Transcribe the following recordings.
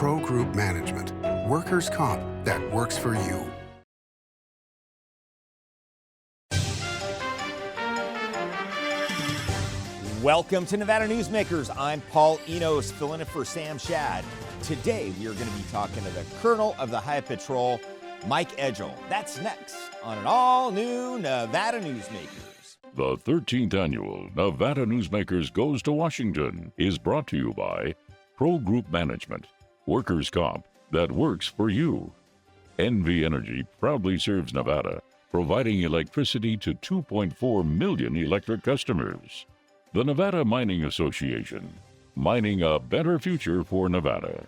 Pro Group Management. Workers' comp that works for you. Welcome to Nevada Newsmakers. I'm Paul Enos, filling in for Sam Shad. Today, we are going to be talking to the Colonel of the Highway Patrol, Mike Edgell. That's next on an all-new Nevada Newsmakers. The 13th annual Nevada Newsmakers Goes to Washington is brought to you by Pro Group Management, workers' comp that works for you. NV Energy proudly serves Nevada, providing electricity to 2.4 million electric customers. The Nevada Mining Association, mining a better future for Nevada.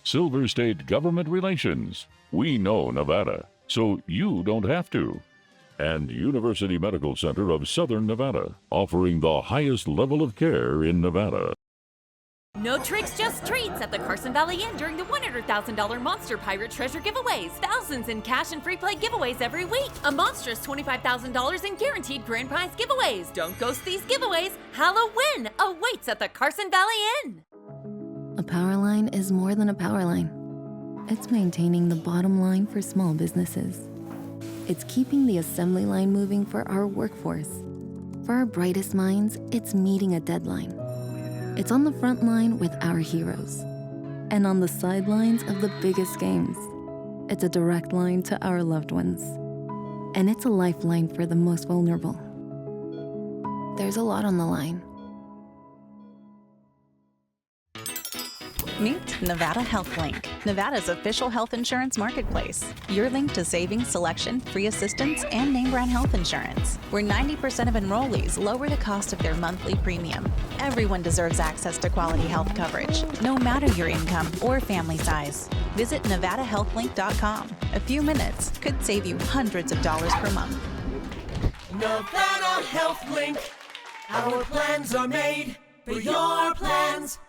Silver State Government Relations, we know Nevada, so you don't have to. And University Medical Center of Southern Nevada, offering the highest level of care in Nevada. No tricks, just treats at the Carson Valley Inn during the $100,000 Monster Pirate Treasure giveaways. Thousands in cash and free play giveaways every week. A monstrous $25,000 in guaranteed grand prize giveaways. Don't ghost these giveaways. Halloween awaits at the Carson Valley Inn. A power line is more than a power line. It's maintaining the bottom line for small businesses. It's keeping the assembly line moving for our workforce. For our brightest minds, it's meeting a deadline. It's on the front line with our heroes. And on the sidelines of the biggest games. It's a direct line to our loved ones. And it's a lifeline for the most vulnerable. There's a lot on the line. Meet Nevada Health Link, Nevada's official health insurance marketplace. Your link to savings, selection, free assistance, and name brand health insurance, where 90% of enrollees lower the cost of their monthly premium. Everyone deserves access to quality health coverage, no matter your income or family size. Visit NevadaHealthLink.com. A few minutes could save you hundreds of dollars per month. Nevada Health Link. Our plans are made for your plans.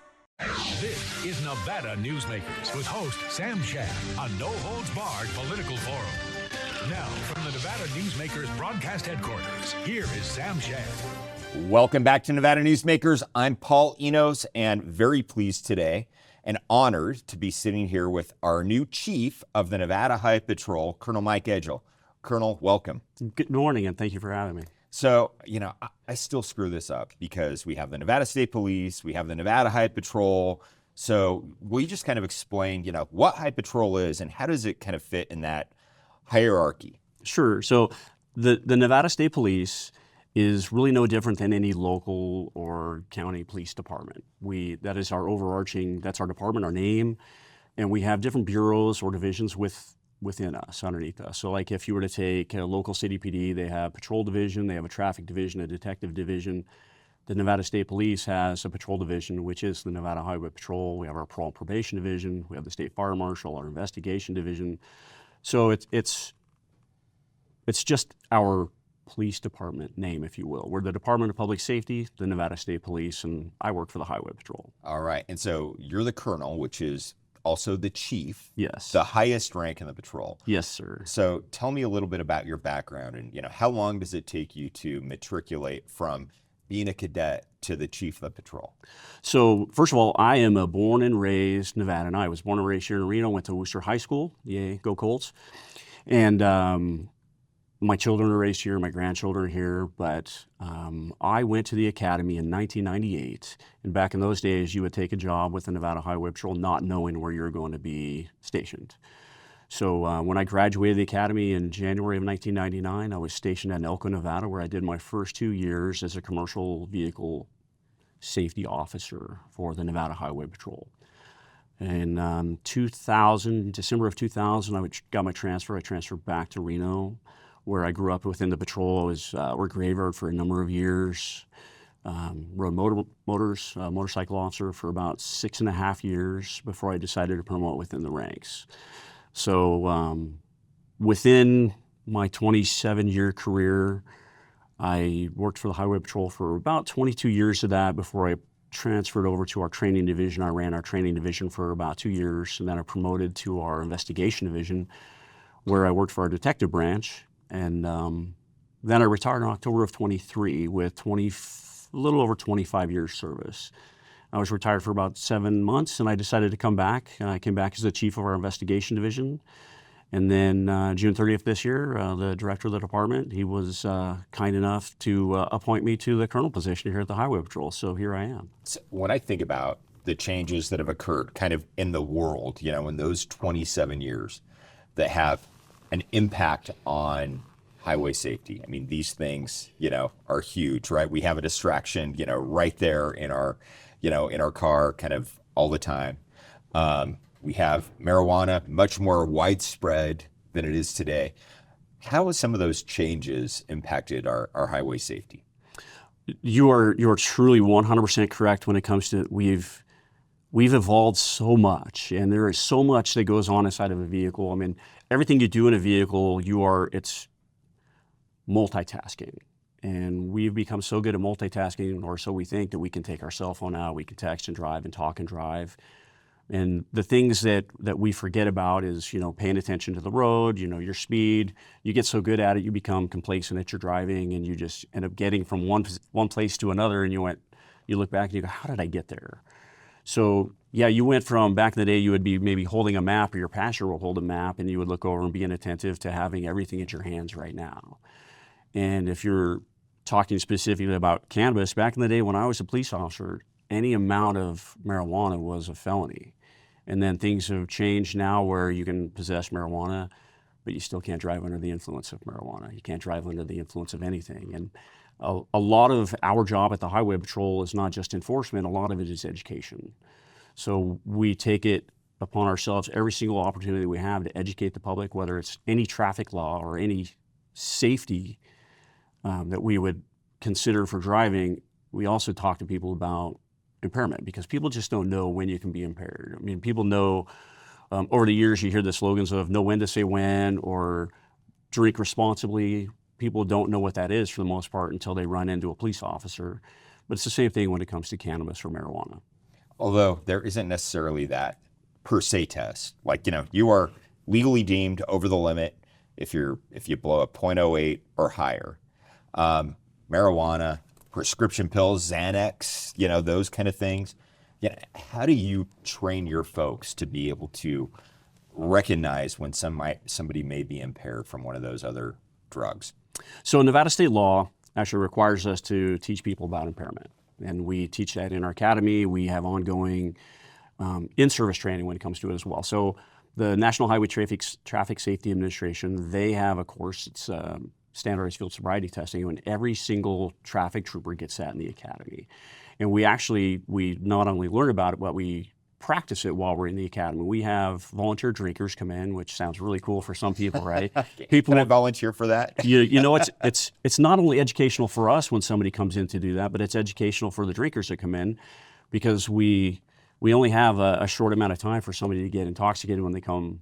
This is Nevada Newsmakers with host Sam Shad, a no-holds-barred political forum. Now, from the Nevada Newsmakers broadcast headquarters, here is Sam Shad. Welcome back to Nevada Newsmakers. I'm Paul Enos, and very pleased today and honored to be sitting here with our new chief of the Nevada Highway Patrol, Colonel Mike Edgell. Colonel, welcome. Good morning, and thank you for having me. So, I still screw this up because we have the Nevada State Police, we have the Nevada Highway Patrol. So will you just kind of explain, what Highway Patrol is and how does it kind of fit in that hierarchy? Sure. So the Nevada State Police is really no different than any local or county police department. That is our overarching, that's our department, our name, and we have different bureaus or divisions within us, underneath us. So like if you were to take a local city PD, they have patrol division, they have a traffic division, a detective division. The Nevada State Police has a patrol division, which is the Nevada Highway Patrol. We have our parole and probation division. We have the state fire marshal, our investigation division. So it's just our police department name, if you will. We're the Department of Public Safety, the Nevada State Police, and I work for the Highway Patrol. All right. And so you're the colonel, which is also the chief. Yes. The highest rank in the patrol. Yes, sir. So tell me a little bit about your background and, how long does it take you to matriculate from being a cadet to the chief of the patrol? So first of all, I am a born and raised Nevadan. I was born and raised here in Reno, went to Worcester High School. Yay, go Colts. And my children are raised here, my grandchildren are here, but I went to the academy in 1998. And back in those days, you would take a job with the Nevada Highway Patrol not knowing where you're going to be stationed. So when I graduated the academy in January of 1999, I was stationed at Elko, Nevada, where I did my first 2 years as a commercial vehicle safety officer for the Nevada Highway Patrol. In December of 2000, I got my transfer. I transferred back to Reno, where I grew up within the patrol. I was worked graveyard for a number of years. Rode motorcycle officer for about 6.5 years before I decided to promote within the ranks. So within my 27-year career, I worked for the Highway Patrol for about 22 years of that before I transferred over to our training division. I ran our training division for about 2 years, and then I promoted to our investigation division, where I worked for our detective branch. And then I retired in October of 23 with a little over 25 years service. I was retired for about 7 months, and I decided to come back. I came back as the chief of our investigation division. And then June 30th this year, the director of the department, he was kind enough to appoint me to the colonel position here at the Highway Patrol. So here I am. So when I think about the changes that have occurred kind of in the world, you know, in those 27 years that have an impact on highway safety. I mean, these things, you know, are huge, right? We have a distraction, you know, right there in our, you know, in our car kind of all the time. We have marijuana much more widespread than it is today. How has some of those changes impacted our highway safety? You are truly 100% correct when it comes to we've evolved so much, and there is so much that goes on inside of a vehicle. I mean, everything you do in a vehicle, it's multitasking. And we've become so good at multitasking, or so we think, that we can take our cell phone out, we can text and drive and talk and drive. And the things that we forget about is, you know, paying attention to the road, you know, your speed. You get so good at it, you become complacent at your driving, and you just end up getting from one place to another, and you look back and you go, how did I get there? So yeah, you went from back in the day, you would be maybe holding a map, or your passenger will hold a map, and you would look over and be inattentive to having everything at your hands right now. And if you're talking specifically about cannabis, back in the day when I was a police officer, any amount of marijuana was a felony. And then things have changed now where you can possess marijuana, but you still can't drive under the influence of marijuana. You can't drive under the influence of anything. And a lot of our job at the Highway Patrol is not just enforcement, a lot of it is education. So we take it upon ourselves every single opportunity we have to educate the public, whether it's any traffic law or any safety that we would consider for driving. We also talk to people about impairment, because people just don't know when you can be impaired. I mean, people know, over the years you hear the slogans of know when to say when, or drink responsibly. People don't know what that is for the most part until they run into a police officer. But it's the same thing when it comes to cannabis or marijuana. Although there isn't necessarily that per se test. Like, you know, you are legally deemed over the limit if you blow a .08 or higher. Marijuana, prescription pills, Xanax, you know, those kind of things. Yeah, how do you train your folks to be able to recognize when somebody may be impaired from one of those other drugs? So Nevada state law actually requires us to teach people about impairment. And we teach that in our academy. We have ongoing in-service training when it comes to it as well. So the National Highway Traffic Safety Administration, they have a course. It's standardized field sobriety testing, and every single traffic trooper gets that in the academy. And we not only learn about it, but we practice it while we're in the academy. We have volunteer drinkers come in, which sounds really cool for some people, right? Can I volunteer for that? you know, it's not only educational for us when somebody comes in to do that, but it's educational for the drinkers that come in, because we only have a short amount of time for somebody to get intoxicated when they come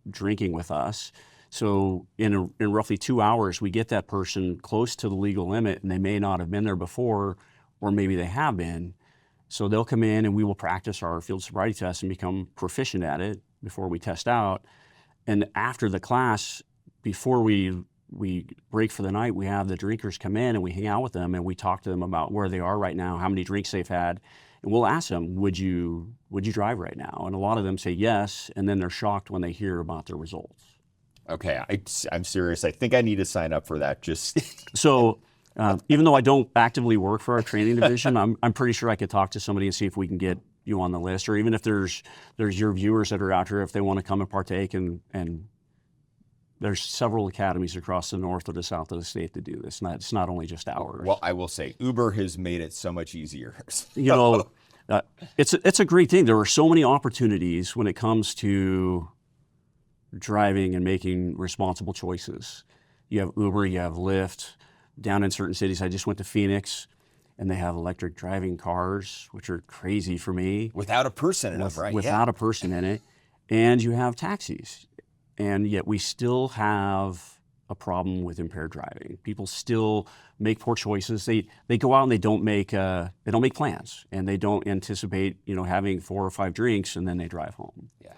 drinking with us. So in roughly 2 hours, we get that person close to the legal limit, and they may not have been there before, or maybe they have been. So they'll come in and we will practice our field sobriety test and become proficient at it before we test out. And after the class, before we break for the night, we have the drinkers come in and we hang out with them and we talk to them about where they are right now, how many drinks they've had. And we'll ask them, would you drive right now? And a lot of them say yes, and then they're shocked when they hear about their results. Okay, I'm serious. I think I need to sign up for that. So even though I don't actively work for our training division, I'm pretty sure I could talk to somebody and see if we can get you on the list, or even if there's your viewers that are out here, if they want to come and partake, and there's several academies across the north or the south of the state that do this. It's not only just ours. Well, I will say Uber has made it so much easier. You know, it's a great thing. There are so many opportunities when it comes to driving and making responsible choices. You have Uber, you have Lyft. Down in certain cities, I just went to Phoenix, and they have electric driving cars, which are crazy for me. Without a person in it, right? Without a person in it. And you have taxis. And yet we still have a problem with impaired driving. People still make poor choices. They go out and they don't make plans, and they don't anticipate, you know, having 4 or 5 drinks, and then they drive home. Yeah.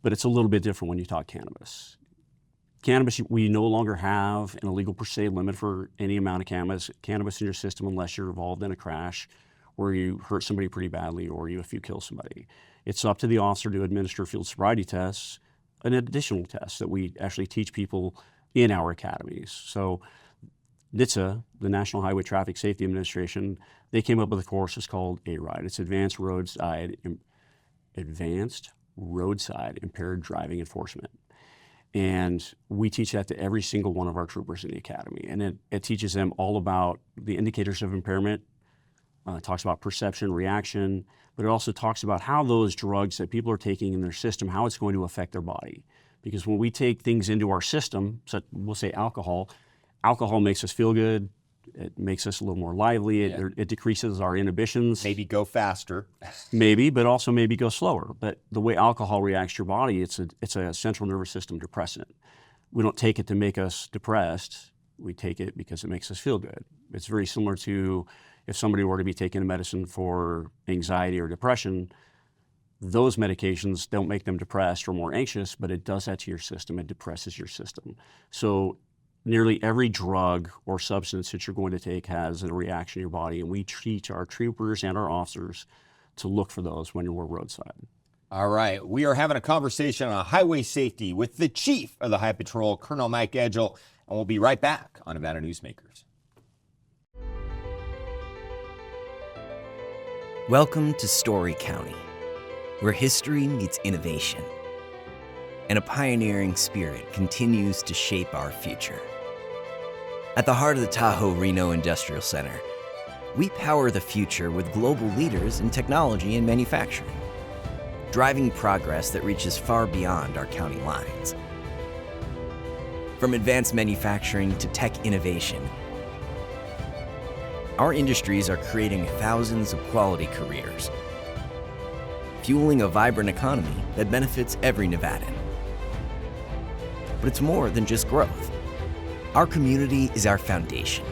But it's a little bit different when you talk cannabis. Cannabis, we no longer have an illegal per se limit for any amount of cannabis in your system unless you're involved in a crash or you hurt somebody pretty badly, or if you kill somebody. It's up to the officer to administer field sobriety tests, an additional test that we actually teach people in our academies. So NHTSA, the National Highway Traffic Safety Administration, they came up with a course. It's called ARIDE. It's Advanced Roadside Impaired Driving Enforcement. And we teach that to every single one of our troopers in the academy. And it teaches them all about the indicators of impairment. It talks about perception, reaction, but it also talks about how those drugs that people are taking in their system, how it's going to affect their body. Because when we take things into our system, so we'll say alcohol makes us feel good. It makes us a little more lively. It decreases our inhibitions. Maybe go faster. Maybe, but also maybe go slower. But the way alcohol reacts to your body, it's a central nervous system depressant. We don't take it to make us depressed. We take it because it makes us feel good. It's very similar to if somebody were to be taking a medicine for anxiety or depression. Those medications don't make them depressed or more anxious, but it does that to your system. It depresses your system. So nearly every drug or substance that you're going to take has a reaction in your body, and we teach our troopers and our officers to look for those when we're roadside. All right, we are having a conversation on highway safety with the Chief of the Highway Patrol, Colonel Mike Edgell, and we'll be right back on Nevada Newsmakers. Welcome to Story County, where history meets innovation, and a pioneering spirit continues to shape our future. At the heart of the Tahoe Reno Industrial Center, we power the future with global leaders in technology and manufacturing, driving progress that reaches far beyond our county lines. From advanced manufacturing to tech innovation, our industries are creating thousands of quality careers, fueling a vibrant economy that benefits every Nevadan. But it's more than just growth. Our community is our foundation,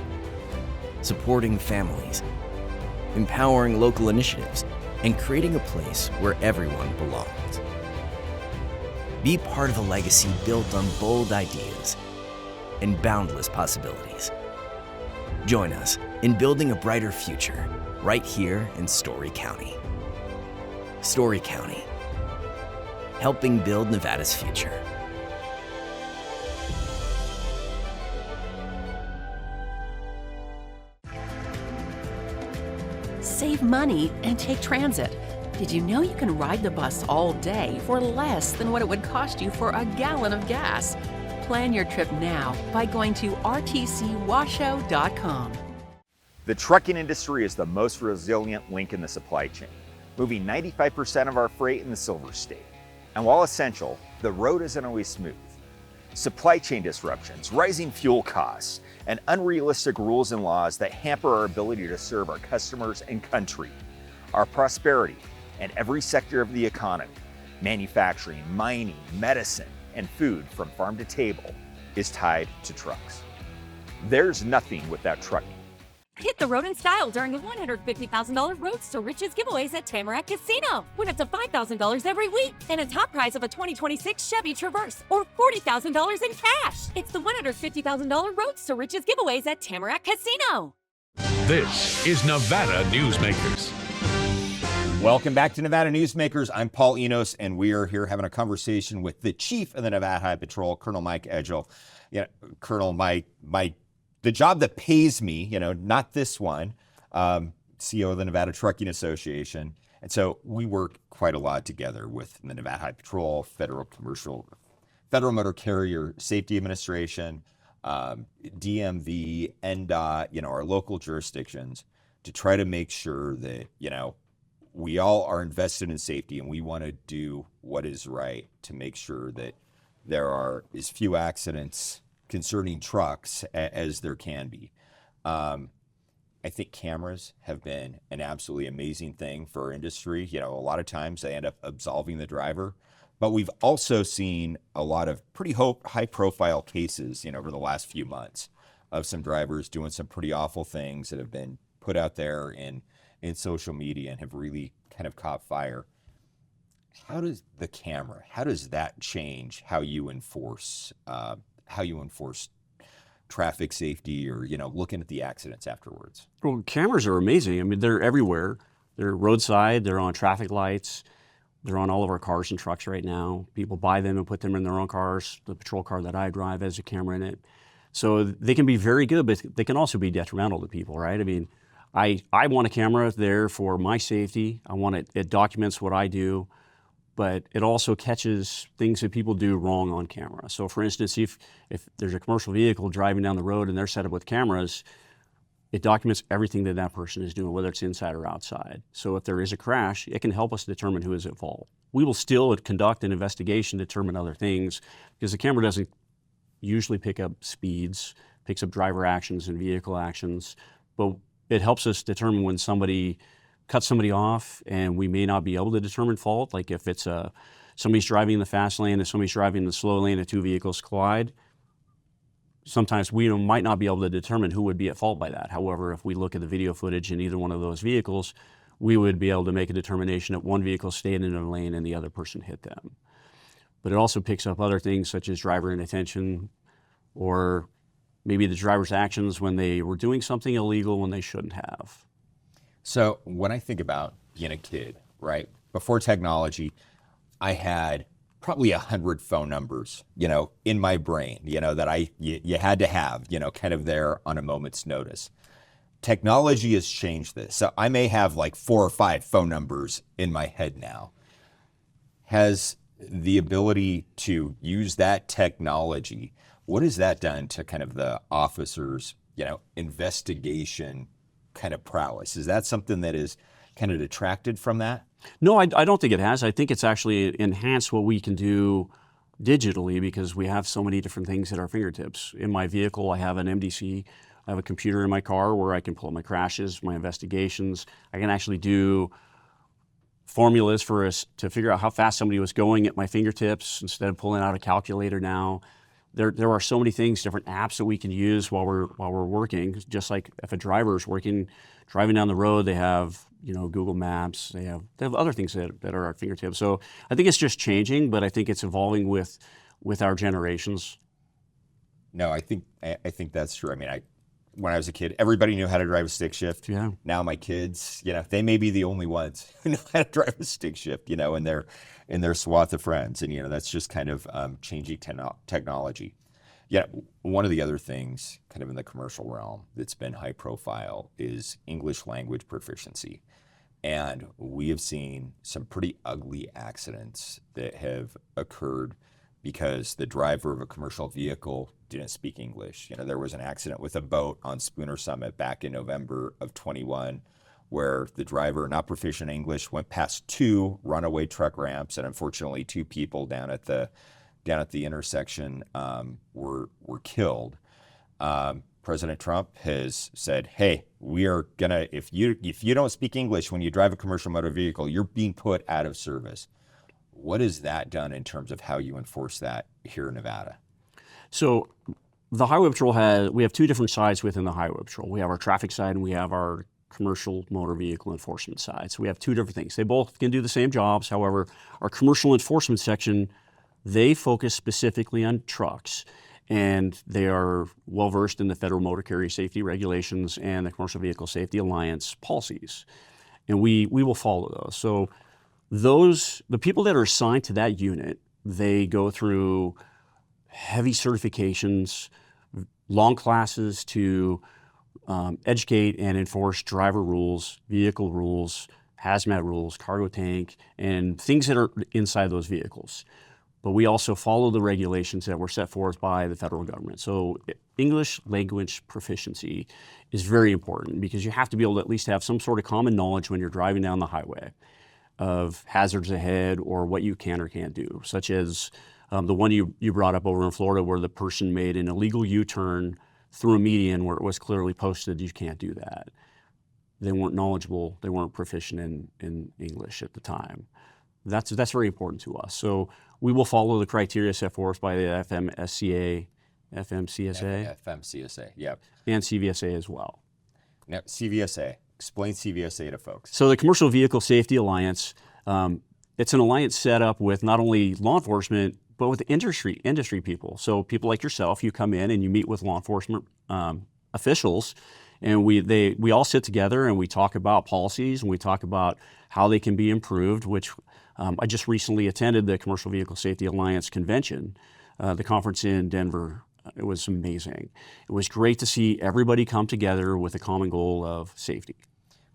supporting families, empowering local initiatives, and creating a place where everyone belongs. Be part of a legacy built on bold ideas and boundless possibilities. Join us in building a brighter future right here in Story County. Story County, helping build Nevada's future. Save money and take transit. Did you know you can ride the bus all day for less than what it would cost you for a gallon of gas? Plan your trip now by going to rtcwashoe.com. The trucking industry is the most resilient link in the supply chain, moving 95% of our freight in the Silver State. And while essential, the road isn't always smooth. Supply chain disruptions, rising fuel costs, and unrealistic rules and laws that hamper our ability to serve our customers and country. Our prosperity and every sector of the economy, manufacturing, mining, medicine, and food from farm to table, is tied to trucks. There's nothing without trucking. Hit the road in style during the $150,000 Roads to Riches giveaways at Tamarack Casino. Win up to $5,000 every week and a top prize of a 2026 Chevy Traverse or $40,000 in cash. It's the $150,000 Roads to Riches giveaways at Tamarack Casino. This is Nevada Newsmakers. Welcome back to Nevada Newsmakers. I'm Paul Enos, and we are here having a conversation with the Chief of the Nevada Highway Patrol, Colonel Mike Edgell. Yeah, Colonel, the job that pays me, not this one, CEO of the Nevada Trucking Association. And so we work quite a lot together with the Nevada Highway Patrol, Federal Motor Carrier Safety Administration, DMV, NDOT, our local jurisdictions, to try to make sure that, we all are invested in safety, and we want to do what is right to make sure that there are as few accidents concerning trucks as there can be. I think cameras have been an absolutely amazing thing for our industry. A lot of times they end up absolving the driver, but we've also seen a lot of pretty high-profile cases, over the last few months of some drivers doing some pretty awful things that have been put out there in social media and have really kind of caught fire. How does that change how you enforce traffic safety or, looking at the accidents afterwards? Well, cameras are amazing. I mean, they're everywhere. They're roadside, they're on traffic lights, they're on all of our cars and trucks right now. People buy them and put them in their own cars. The patrol car that I drive has a camera in it. So they can be very good, but they can also be detrimental to people, right? I mean, I want a camera there for my safety. I want it documents what I do, but it also catches things that people do wrong on camera. So for instance, if there's a commercial vehicle driving down the road and they're set up with cameras, it documents everything that that person is doing, whether it's inside or outside. So if there is a crash, it can help us determine who is at fault. We will still conduct an investigation, determine other things, because the camera doesn't usually pick up speeds, picks up driver actions and vehicle actions, but it helps us determine when somebody cuts somebody off and we may not be able to determine fault. Like if it's somebody's driving in the fast lane and somebody's driving in the slow lane and two vehicles collide, sometimes we might not be able to determine who would be at fault by that. However, if we look at the video footage in either one of those vehicles, we would be able to make a determination that one vehicle stayed in a lane and the other person hit them. But it also picks up other things such as driver inattention, or maybe the driver's actions when they were doing something illegal when they shouldn't have. So when I think about being a kid, right, before technology, I had probably 100 phone numbers, in my brain, that you had to have, kind of there on a moment's notice. Technology has changed this. So I may have like 4 or 5 phone numbers in my head now. Has the ability to use that technology, what has that done to kind of the officers, investigation kind of prowess? Is that something that is kind of detracted from that? No, I don't think it has. I think it's actually enhanced what we can do digitally because we have so many different things at our fingertips. In my vehicle, I have an MDC. I have a computer in my car where I can pull up my crashes, my investigations. I can actually do formulas for us to figure out how fast somebody was going at my fingertips instead of pulling out a calculator now. There are so many things, different apps that we can use while we're working. Just like if a driver is driving down the road, they have Google Maps. They have other things that are at our fingertips. So I think it's just changing, but I think it's evolving with our generations. No, I think that's true. I mean, when I was a kid, everybody knew how to drive a stick shift. Yeah. Now my kids, they may be the only ones who know how to drive a stick shift, in their swath of friends. And, that's just kind of changing technology. Yeah, one of the other things kind of in the commercial realm that's been high profile is English language proficiency. And we have seen some pretty ugly accidents that have occurred because the driver of a commercial vehicle didn't speak English. There was an accident with a boat on Spooner Summit back in November of 21 where the driver, not proficient in English, went past 2 runaway truck ramps, and unfortunately 2 people down at the intersection were killed. President Trump has said, hey, we are gonna, if you don't speak English when you drive a commercial motor vehicle, you're being put out of service. What has that done in terms of how you enforce that here in Nevada? So the Highway Patrol we have 2 different sides within the Highway Patrol. We have our traffic side and we have our commercial motor vehicle enforcement side. So we have 2 different things. They both can do the same jobs. However, our commercial enforcement section, they focus specifically on trucks, and they are well versed in the Federal Motor Carrier Safety Regulations and the Commercial Vehicle Safety Alliance policies. And we will follow those. So the people that are assigned to that unit, they go through heavy certifications, long classes to educate and enforce driver rules, vehicle rules, hazmat rules, cargo tank, and things that are inside those vehicles. But we also follow the regulations that were set forth by the federal government. So English language proficiency is very important because you have to be able to at least have some sort of common knowledge when you're driving down the highway of hazards ahead or what you can or can't do, such as the one you brought up over in Florida where the person made an illegal U-turn through a median where it was clearly posted you can't do that. They weren't knowledgeable, they weren't proficient in English at the time. That's very important to us. So we will follow the criteria set forth by the FMCSA, yeah, and CVSA as well. Now, CVSA, explain CVSA to folks. So the Commercial Vehicle Safety Alliance, it's an alliance set up with not only law enforcement, but with industry people. So people like yourself, you come in and you meet with law enforcement officials, and we all sit together and we talk about policies and we talk about how they can be improved, which I just recently attended the Commercial Vehicle Safety Alliance convention, the conference in Denver. It was amazing. It was great to see everybody come together with a common goal of safety.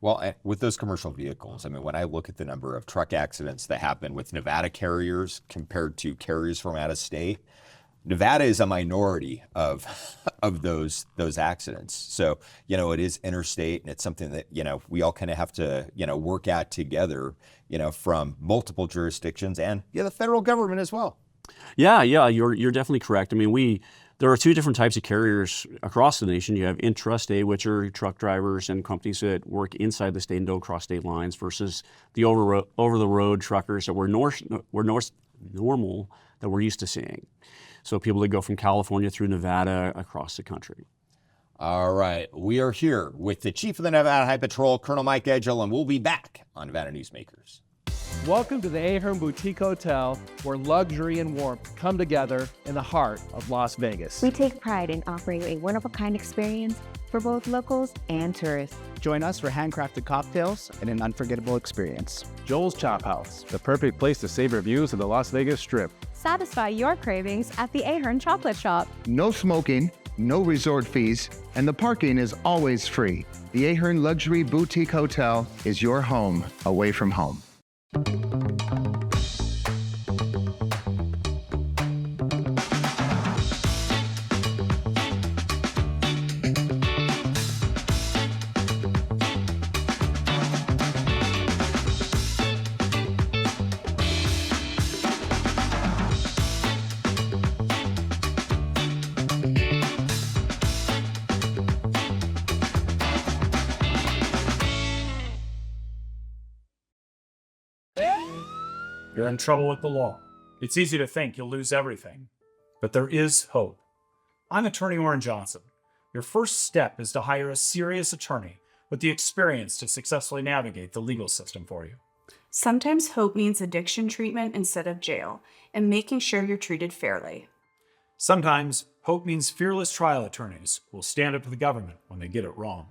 Well, with those commercial vehicles, I mean, when I look at the number of truck accidents that happen with Nevada carriers compared to carriers from out of state, Nevada is a minority of those accidents. So, it is interstate, and it's something that, we all kind of have to, work at together, from multiple jurisdictions and the federal government as well. Yeah, you're definitely correct. I mean, there are two different types of carriers across the nation. You have intrastate, which are truck drivers and companies that work inside the state and don't cross state lines, versus the over-the-road truckers that we're normal that we're used to seeing. So people that go from California through Nevada across the country. All right, we are here with the Chief of the Nevada Highway Patrol, Colonel Mike Edgell, and we'll be back on Nevada Newsmakers. Welcome to the Ahern Boutique Hotel, where luxury and warmth come together in the heart of Las Vegas. We take pride in offering a one-of-a-kind experience for both locals and tourists. Join us for handcrafted cocktails and an unforgettable experience. Joel's Chop House, the perfect place to savor views of the Las Vegas Strip. Satisfy your cravings at the Ahern Chocolate Shop. No smoking, no resort fees, and the parking is always free. The Ahern Luxury Boutique Hotel is your home away from home. You're in trouble with the law. It's easy to think you'll lose everything, but there is hope. I'm Attorney Orrin Johnson. Your first step is to hire a serious attorney with the experience to successfully navigate the legal system for you. Sometimes hope means addiction treatment instead of jail, and making sure you're treated fairly. Sometimes hope means fearless trial attorneys will stand up to the government when they get it wrong.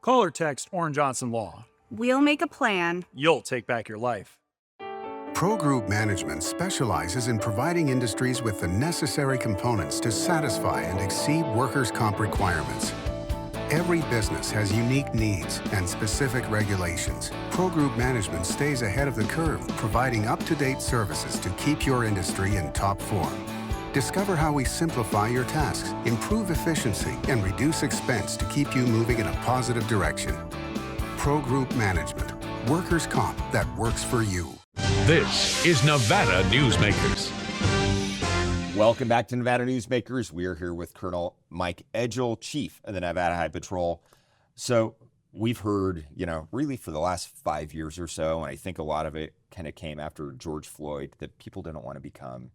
Call or text Orrin Johnson Law. We'll make a plan. You'll take back your life. Pro Group Management specializes in providing industries with the necessary components to satisfy and exceed workers' comp requirements. Every business has unique needs and specific regulations. Pro Group Management stays ahead of the curve, providing up-to-date services to keep your industry in top form. Discover how we simplify your tasks, improve efficiency, and reduce expense to keep you moving in a positive direction. Pro Group Management, workers' comp that works for you. This is Nevada Newsmakers. Welcome back to Nevada Newsmakers. We are here with Colonel Mike Edgell, Chief of the Nevada Highway Patrol. So we've heard, really for the last 5 years or so, and I think a lot of it kind of came after George Floyd, that people didn't want to become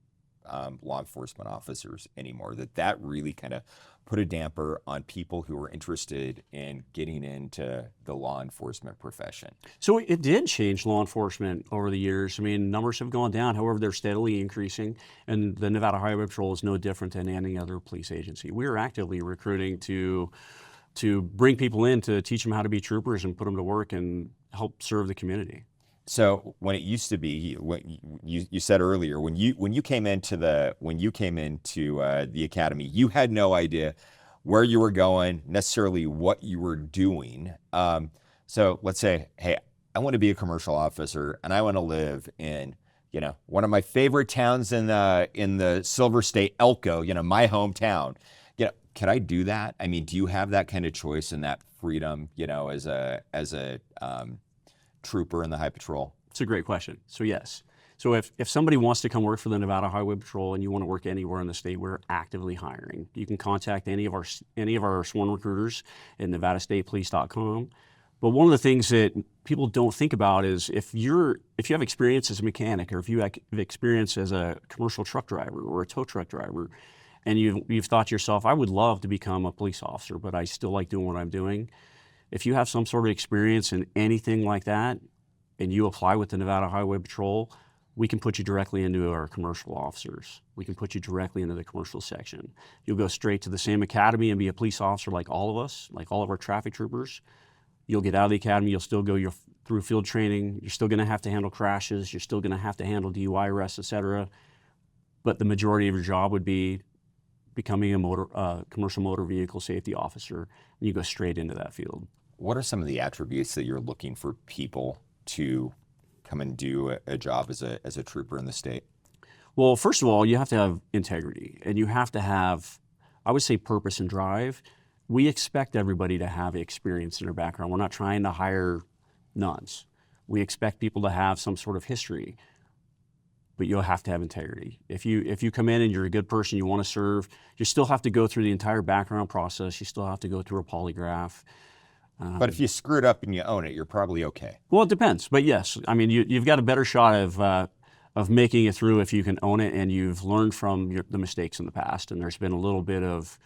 law enforcement officers anymore, that really kind of put a damper on people who were interested in getting into the law enforcement profession. So it did change law enforcement over the years. I mean, numbers have gone down. However, they're steadily increasing, and the Nevada Highway Patrol is no different than any other police agency. We are actively recruiting to bring people in to teach them how to be troopers and put them to work and help serve the community. So when it used to be, what you said earlier, when you came into the academy, you had no idea where you were going, necessarily what you were doing. So let's say, hey, I want to be a commercial officer, and I want to live in, one of my favorite towns in the Silver State, Elko, my hometown. Can I do that? I mean, do you have that kind of choice and that freedom, as a trooper in the High Patrol? It's a great question. So yes. So if somebody wants to come work for the Nevada Highway Patrol and you want to work anywhere in the state, we're actively hiring. You can contact any of our sworn recruiters at nevadastatepolice.com. But one of the things that people don't think about is if you have experience as a mechanic, or if you have experience as a commercial truck driver or a tow truck driver, and you've thought to yourself, I would love to become a police officer, but I still like doing what I'm doing. If you have some sort of experience in anything like that, and you apply with the Nevada Highway Patrol, we can put you directly into our commercial officers. We can put you directly into the commercial section. You'll go straight to the same academy and be a police officer like all of us, like all of our traffic troopers. You'll get out of the academy, you'll still go through field training, you're still gonna have to handle crashes, you're still gonna have to handle DUI arrests, et cetera. But the majority of your job would be becoming a commercial motor vehicle safety officer, and you go straight into that field. What are some of the attributes that you're looking for people to come and do a job as a trooper in the state? Well, first of all, you have to have integrity, and you have to have, I would say, purpose and drive. We expect everybody to have experience in their background. We're not trying to hire nuns. We expect people to have some sort of history, but you'll have to have integrity. If you come in and you're a good person, you want to serve, you still have to go through the entire background process. You still have to go through a polygraph. But if you screw it up and you own it, you're probably okay. Well, it depends. But yes, I mean, you've got a better shot of making it through if you can own it and you've learned from the mistakes in the past. And there's been a little bit of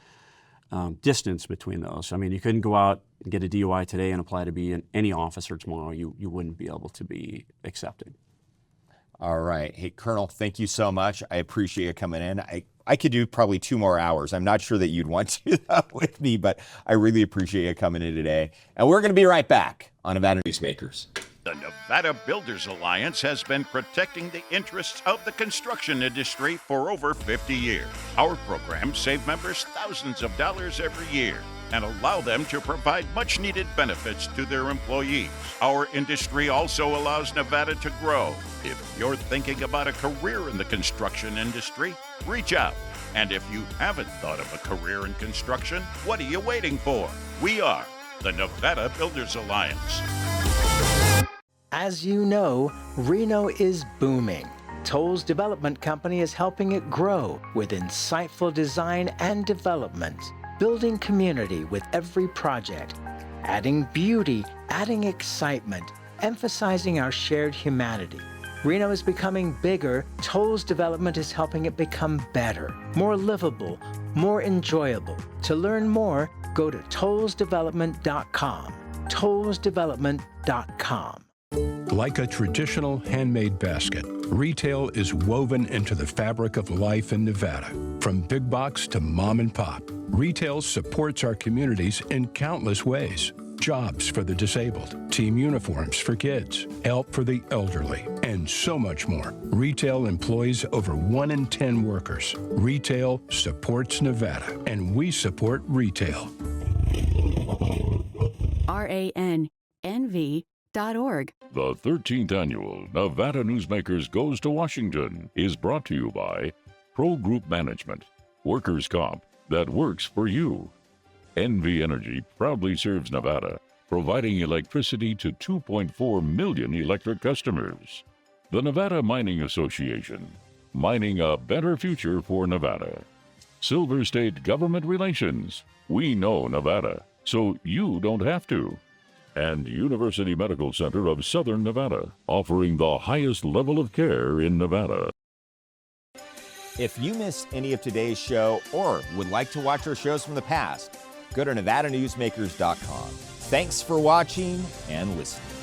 distance between those. I mean, you couldn't go out and get a DUI today and apply to be any officer tomorrow. You wouldn't be able to be accepted. All right. Hey, Colonel, thank you so much. I appreciate you coming in. I could do probably 2 more hours. I'm not sure that you'd want to do that with me, but I really appreciate you coming in today. And we're going to be right back on Nevada Newsmakers. The Nevada Builders Alliance has been protecting the interests of the construction industry for over 50 years. Our programs save members thousands of dollars every year and allow them to provide much-needed benefits to their employees. Our industry also allows Nevada to grow. If you're thinking about a career in the construction industry, reach out. And if you haven't thought of a career in construction, what are you waiting for? We are the Nevada Builders Alliance. As you know, Reno is booming. Toll's development company is helping it grow with insightful design and development, building community with every project, adding beauty, adding excitement, emphasizing our shared humanity. Reno is becoming bigger. Toll's development is helping it become better, more livable, more enjoyable. To learn more, go to tollsdevelopment.com. tollsdevelopment.com. Like a traditional handmade basket, retail is woven into the fabric of life in Nevada. From big box to mom and pop, retail supports our communities in countless ways. Jobs for the disabled, team uniforms for kids, help for the elderly, and so much more. Retail employs over 1 in 10 workers. Retail supports Nevada, and we support retail. RANNV.org. The 13th annual Nevada Newsmakers Goes to Washington is brought to you by Pro Group Management, workers' comp that works for you. NV Energy proudly serves Nevada, providing electricity to 2.4 million electric customers. The Nevada Mining Association, mining a better future for Nevada. Silver State Government Relations, we know Nevada, so you don't have to. And University Medical Center of Southern Nevada, offering the highest level of care in Nevada. If you missed any of today's show or would like to watch our shows from the past, go to NevadaNewsmakers.com. Thanks for watching and listening.